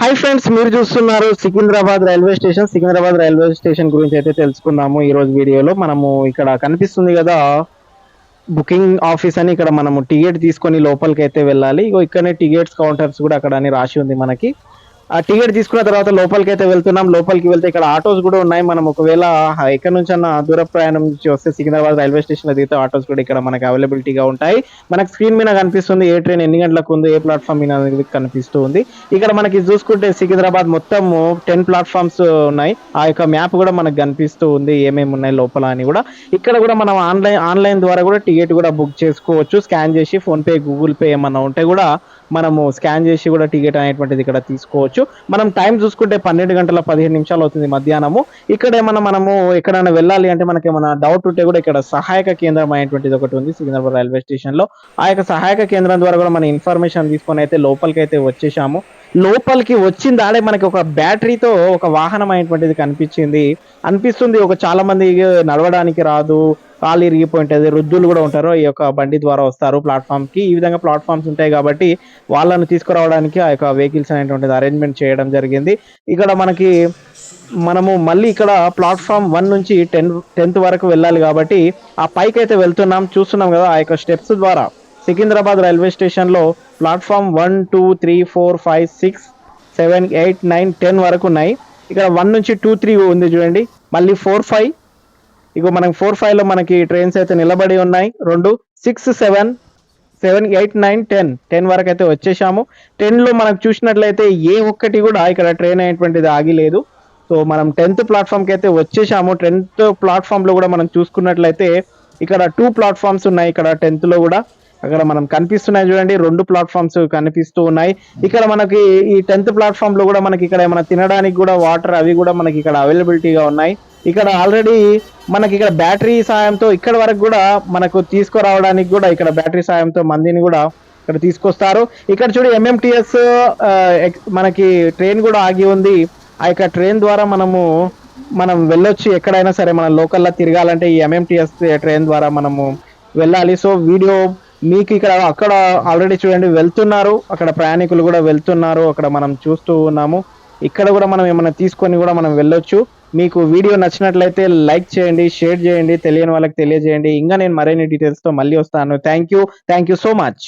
Hi friends, మీరు చూస్తున్నారు Secunderabad railway station. Secunderabad railway station గురించి అయితే తెలుసుకుందాము ఈ రోజు వీడియోలో. మనము ఇక్కడ కనిపిస్తుంది కదా బుకింగ్ ఆఫీస్ అని. ఇక్కడ మనము టికెట్ తీసుకొని లోపలికి అయితే వెళ్ళాలి. ఇగో ఇక్కడనే టికెట్స్ కౌంటర్స్ కూడా అక్కడ అని రాసి ఉంది మనకి. ఆ టికెట్ తీసుకున్న తర్వాత లోపలికి అయితే వెళ్తున్నాం. లోపలికి వెళ్తే ఇక్కడ ఆటోస్ కూడా ఉన్నాయి. మనం ఒకవేళ ఎక్కడి నుంచి అన్న దూర ప్రయాణం నుంచి వస్తే సికింద్రాబాద్ రైల్వే స్టేషన్ లో దిగితే ఆటోస్ కూడా ఇక్కడ మనకి అవైలబిలిటీగా ఉంటాయి. మనకి స్క్రీన్ మీద కనిపిస్తుంది ఏ ట్రైన్ ఎన్ని గంటలకు ఉంది, ఏ ప్లాట్ఫామ్ మీద అనేది కనిపిస్తూ ఉంది. ఇక్కడ మనకి చూసుకుంటే సికింద్రాబాద్ మొత్తం 10 ప్లాట్ఫామ్స్ ఉన్నాయి. ఆ యొక్క మ్యాప్ కూడా మనకు కనిపిస్తూ ఉంది ఏమేమి ఉన్నాయి లోపల అని కూడా. ఇక్కడ కూడా మనం ఆన్లైన్ ద్వారా కూడా టికెట్ కూడా బుక్ చేసుకోవచ్చు. స్కాన్ చేసి ఫోన్ పే, గూగుల్ పే ఏమన్నా ఉంటే కూడా మనము స్కాన్ చేసి కూడా టికెట్ అనేటువంటిది ఇక్కడ తీసుకోవచ్చు. మనం టైం చూసుకుంటే 12 గంటల 15 నిమిషాలు అవుతుంది మధ్యాహ్నము. ఇక్కడ ఏమన్నా మనము ఎక్కడైనా వెళ్ళాలి అంటే మనకి ఏమైనా డౌట్ ఉంటే కూడా ఇక్కడ సహాయక కేంద్రం అనేటువంటిది ఒకటి ఉంది సికింద్రాబాద్ రైల్వే స్టేషన్ లో. ఆ యొక్క సహాయక కేంద్రం ద్వారా కూడా మన ఇన్ఫర్మేషన్ తీసుకొని అయితే లోపలికి అయితే వచ్చేసాము. లోపలికి వచ్చిన దాడే మనకి ఒక బ్యాటరీతో ఒక వాహనం అనేటువంటిది అనిపిస్తుంది. ఒక చాలా మంది నడవడానికి రాదు, కాలు ఇరిగిపోయి ఉంటుంది, వృద్ధులు కూడా ఉంటారు, ఈ యొక్క బండి ద్వారా వస్తారు ప్లాట్ఫామ్ కి. ఈ విధంగా ప్లాట్ఫామ్స్ ఉంటాయి కాబట్టి వాళ్ళను తీసుకురావడానికి ఆ యొక్క వెహికల్స్ అనేటువంటిది అరేంజ్మెంట్ చేయడం జరిగింది. ఇక్కడ మనము మళ్ళీ ఇక్కడ ప్లాట్ఫామ్ 1 నుంచి 10th వరకు వెళ్ళాలి కాబట్టి ఆ పైకి అయితే వెళ్తున్నాం. చూస్తున్నాం కదా ఆ యొక్క స్టెప్స్ ద్వారా సికింద్రాబాద్ రైల్వే స్టేషన్ లో ప్లాట్ఫామ్ 1, 2, 3, 4, 5, 6, 7, 8, 9, 10 వరకు ఉన్నాయి. ఇక్కడ 1 నుంచి 2, 3 ఉంది చూడండి. మళ్ళీ 4, 5, ఇగో మనకి 4, 5 లో మనకి ట్రైన్స్ అయితే నిలబడి ఉన్నాయి. 2, 6, 7, 8, 9, 10 వరకు అయితే వచ్చేసాము. 10 లో మనకు చూసినట్లయితే ఏ ఒక్కటి కూడా ఇక్కడ ట్రైన్ అనేటువంటిది ఆగిలేదు. సో మనం 10th ప్లాట్ఫామ్ కి అయితే వచ్చేసాము. 10th ప్లాట్ఫామ్ లో కూడా మనం చూసుకున్నట్లయితే ఇక్కడ 2 ప్లాట్ఫామ్స్ ఉన్నాయి. ఇక్కడ 10th లో కూడా అక్కడ మనం కనిపిస్తున్నాయి చూడండి, 2 ప్లాట్ఫామ్స్ కనిపిస్తూ ఉన్నాయి. ఇక్కడ మనకి ఈ 10th ప్లాట్ఫామ్ లో కూడా మనకి ఇక్కడ ఏమైనా తినడానికి కూడా వాటర్ అవి కూడా మనకి ఇక్కడ అవైలబిలిటీగా ఉన్నాయి. ఇక్కడ ఆల్రెడీ మనకి ఇక్కడ బ్యాటరీ సాయంతో ఇక్కడ వరకు కూడా మనకు తీసుకురావడానికి కూడా ఇక్కడ బ్యాటరీ సాయంతో మందిని కూడా ఇక్కడ తీసుకొస్తారు. ఇక్కడ చూడు ఎంఎంటిఎస్ మనకి ట్రైన్ కూడా ఆగి ఉంది. ఆ యొక్క ట్రైన్ ద్వారా మనం వెళ్ళొచ్చు ఎక్కడైనా సరే. మనం లోకల్లో తిరగాలంటే ఈ ఎంఎంటిఎస్ ట్రైన్ ద్వారా మనము వెళ్ళాలి. సో వీడియో మీకు అక్కడ ఆల్రెడీ చూడండి వెళ్తున్నారు, అక్కడ ప్రయాణికులు కూడా వెళ్తున్నారు, అక్కడ మనం చూస్తూ ఉన్నాము. ఇక్కడ కూడా మనం ఏమైనా తీసుకొని కూడా మనం వెళ్ళొచ్చు. మీకు వీడియో నచ్చినట్లయితే లైక్ చేయండి, షేర్ చేయండి, తెలియని వాళ్ళకి తెలియజేయండి. ఇంకా నేను మరిన్ని డీటెయిల్స్తో మళ్ళీ వస్తాను. Thank you so much.